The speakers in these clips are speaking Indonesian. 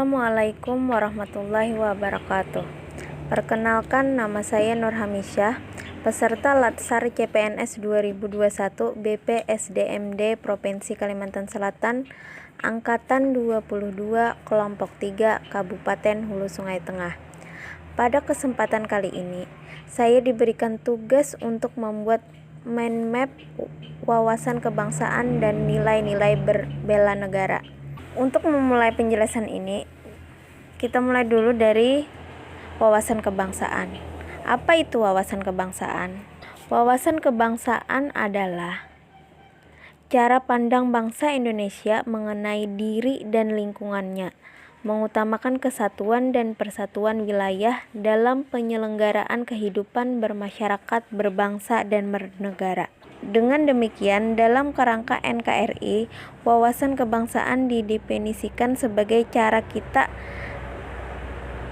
Assalamualaikum warahmatullahi wabarakatuh. Perkenalkan, nama saya Nur Hamisyah, peserta Latsar CPNS 2021 BPSDMD Provinsi Kalimantan Selatan, Angkatan 22, Kelompok 3, Kabupaten Hulu Sungai Tengah. Pada kesempatan kali ini, saya diberikan tugas untuk membuat mind map wawasan kebangsaan dan nilai-nilai berbela negara. Untuk memulai penjelasan ini, kita mulai dulu dari wawasan kebangsaan. Apa itu wawasan kebangsaan? Wawasan kebangsaan adalah cara pandang bangsa Indonesia mengenai diri dan lingkungannya, mengutamakan kesatuan dan persatuan wilayah dalam penyelenggaraan kehidupan bermasyarakat, berbangsa, dan bernegara. Dengan demikian, dalam kerangka NKRI, wawasan kebangsaan didefinisikan sebagai cara kita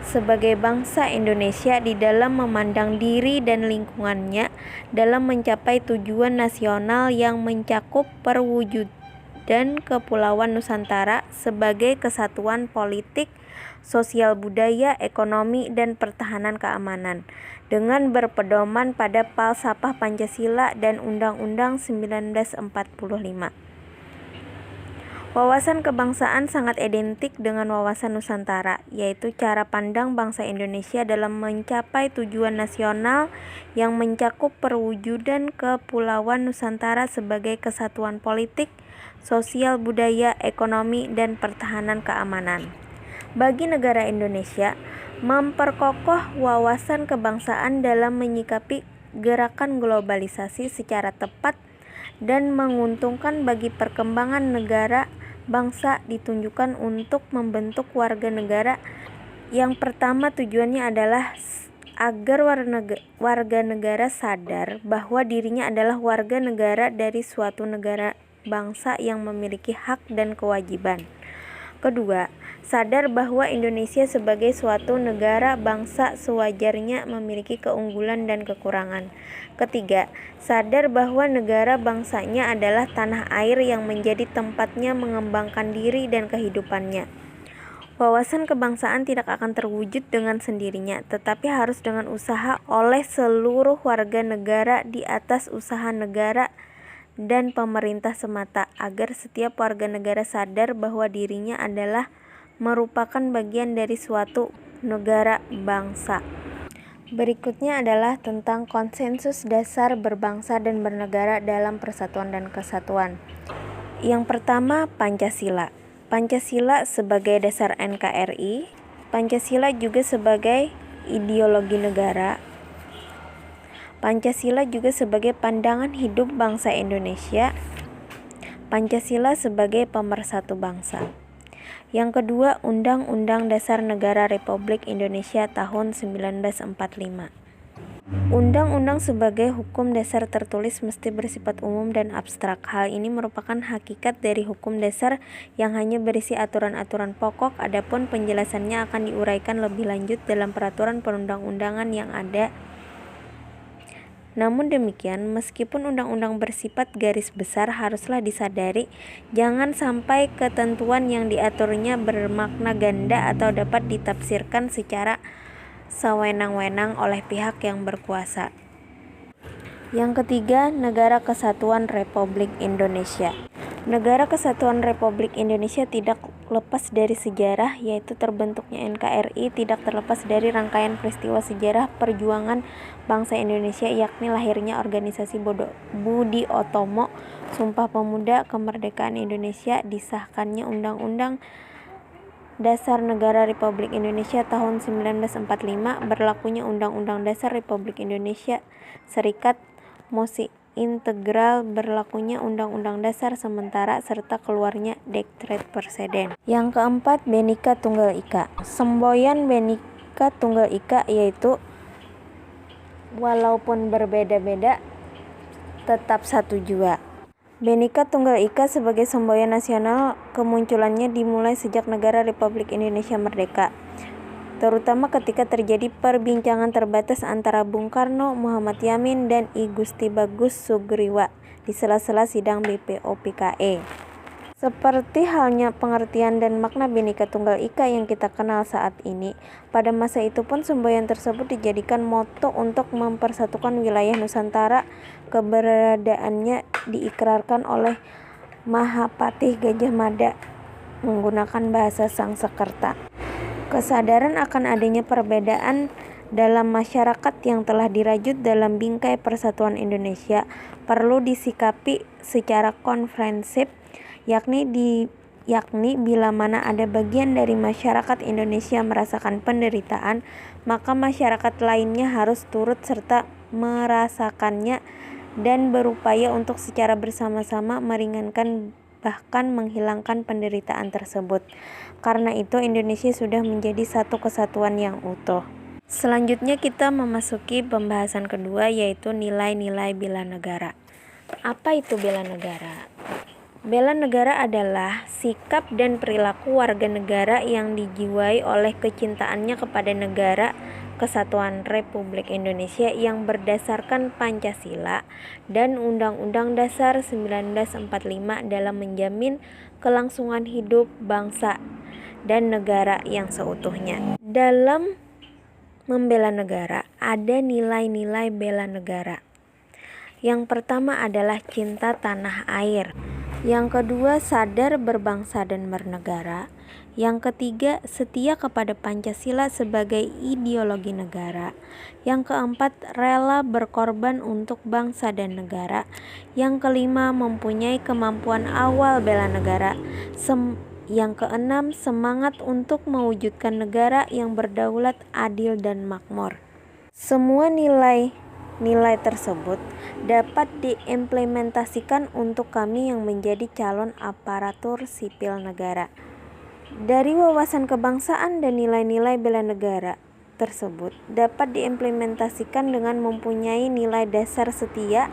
sebagai bangsa Indonesia di dalam memandang diri dan lingkungannya dalam mencapai tujuan nasional yang mencakup perwujudan Kepulauan Nusantara sebagai kesatuan politik, sosial, budaya, ekonomi, dan pertahanan keamanan dengan berpedoman pada falsafah Pancasila dan Undang-Undang 1945. Wawasan kebangsaan sangat identik dengan wawasan Nusantara, yaitu cara pandang bangsa Indonesia dalam mencapai tujuan nasional yang mencakup perwujudan Kepulauan Nusantara sebagai kesatuan politik, sosial, budaya, ekonomi, dan pertahanan keamanan. Bagi negara Indonesia, memperkokoh wawasan kebangsaan dalam menyikapi gerakan globalisasi secara tepat dan menguntungkan bagi perkembangan negara bangsa ditunjukkan untuk membentuk warga negara. Yang pertama, tujuannya adalah agar warga negara sadar bahwa dirinya adalah warga negara dari suatu negara bangsa yang memiliki hak dan kewajiban. Kedua, sadar bahwa Indonesia sebagai suatu negara bangsa sewajarnya memiliki keunggulan dan kekurangan. Ketiga, sadar bahwa negara bangsanya adalah tanah air yang menjadi tempatnya mengembangkan diri dan kehidupannya. Wawasan kebangsaan tidak akan terwujud dengan sendirinya, tetapi harus dengan usaha oleh seluruh warga negara di atas usaha negara dan pemerintah semata, agar setiap warga negara sadar bahwa dirinya adalah merupakan bagian dari suatu negara bangsa. Berikutnya adalah tentang konsensus dasar berbangsa dan bernegara dalam persatuan dan kesatuan. Yang pertama, Pancasila. Pancasila sebagai dasar NKRI, Pancasila juga sebagai ideologi negara. Pancasila juga sebagai pandangan hidup bangsa Indonesia. Pancasila sebagai pemersatu bangsa. Yang kedua, Undang-Undang Dasar Negara Republik Indonesia tahun 1945. Undang-undang sebagai hukum dasar tertulis mesti bersifat umum dan abstrak. Hal ini merupakan hakikat dari hukum dasar yang hanya berisi aturan-aturan pokok, adapun penjelasannya akan diuraikan lebih lanjut dalam peraturan perundang-undangan yang ada. Namun demikian, meskipun undang-undang bersifat garis besar, haruslah disadari jangan sampai ketentuan yang diaturnya bermakna ganda atau dapat ditafsirkan secara sewenang-wenang oleh pihak yang berkuasa. Yang ketiga, Negara Kesatuan Republik Indonesia. Negara Kesatuan Republik Indonesia tidak lepas dari sejarah, yaitu terbentuknya NKRI tidak terlepas dari rangkaian peristiwa sejarah perjuangan bangsa Indonesia, yakni lahirnya organisasi Budi Otomo, Sumpah Pemuda, Kemerdekaan Indonesia, disahkannya Undang-Undang Dasar Negara Republik Indonesia tahun 1945, berlakunya Undang-Undang Dasar Republik Indonesia Serikat, mosi integral berlakunya Undang-Undang Dasar sementara, serta keluarnya Dekret Presiden. Yang keempat, Bhinneka Tunggal Ika. Semboyan Bhinneka Tunggal Ika yaitu walaupun berbeda-beda tetap satu jua. Bhinneka Tunggal Ika sebagai semboyan nasional kemunculannya dimulai sejak negara Republik Indonesia merdeka, terutama ketika terjadi perbincangan terbatas antara Bung Karno, Muhammad Yamin, dan I Gusti Bagus Sugriwa di sela-sela sidang BPOPKE. Seperti halnya pengertian dan makna Bhinneka Tunggal Ika yang kita kenal saat ini, pada masa itu pun semboyan tersebut dijadikan moto untuk mempersatukan wilayah Nusantara. Keberadaannya diikrarkan oleh Mahapatih Gajah Mada menggunakan bahasa Sangsekerta. Kesadaran akan adanya perbedaan dalam masyarakat yang telah dirajut dalam bingkai persatuan Indonesia perlu disikapi secara komprehensif, yakni bila mana ada bagian dari masyarakat Indonesia merasakan penderitaan, maka masyarakat lainnya harus turut serta merasakannya dan berupaya untuk secara bersama-sama meringankan bahkan menghilangkan penderitaan tersebut. Karena itu Indonesia sudah menjadi satu kesatuan yang utuh. Selanjutnya kita memasuki pembahasan kedua, yaitu nilai-nilai bela negara. Apa itu bela negara? Bela negara adalah sikap dan perilaku warga negara yang dijiwai oleh kecintaannya kepada negara Kesatuan Republik Indonesia yang berdasarkan Pancasila dan Undang-Undang Dasar 1945 dalam menjamin kelangsungan hidup bangsa dan negara yang seutuhnya. Dalam membela negara, ada nilai-nilai bela negara. Yang pertama adalah cinta tanah air. Yang kedua, sadar berbangsa dan bernegara. Yang ketiga, setia kepada Pancasila sebagai ideologi negara. Yang keempat, rela berkorban untuk bangsa dan negara. Yang kelima, mempunyai kemampuan awal bela negara. Yang keenam, semangat untuk mewujudkan negara yang berdaulat, adil, dan makmur. Semua nilai tersebut dapat diimplementasikan untuk kami yang menjadi calon aparatur sipil negara. Dari wawasan kebangsaan dan nilai-nilai bela negara tersebut dapat diimplementasikan dengan mempunyai nilai dasar setia.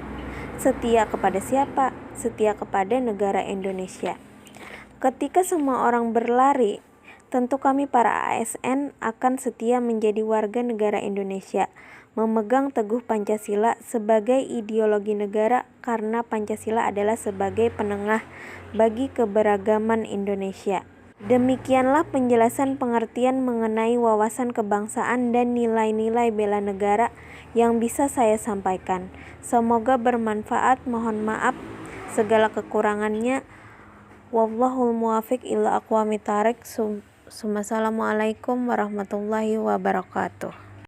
Setia kepada siapa? Setia kepada negara Indonesia. Ketika semua orang berlari, tentu kami para ASN akan setia menjadi warga negara Indonesia, memegang teguh Pancasila sebagai ideologi negara karena Pancasila adalah sebagai penengah bagi keberagaman Indonesia. Demikianlah penjelasan pengertian mengenai wawasan kebangsaan dan nilai-nilai bela negara yang bisa saya sampaikan. Semoga bermanfaat. Mohon maaf segala kekurangannya. Wallahul muwaffiq ila aqwamit thoriq. Assalamualaikum warahmatullahi wabarakatuh.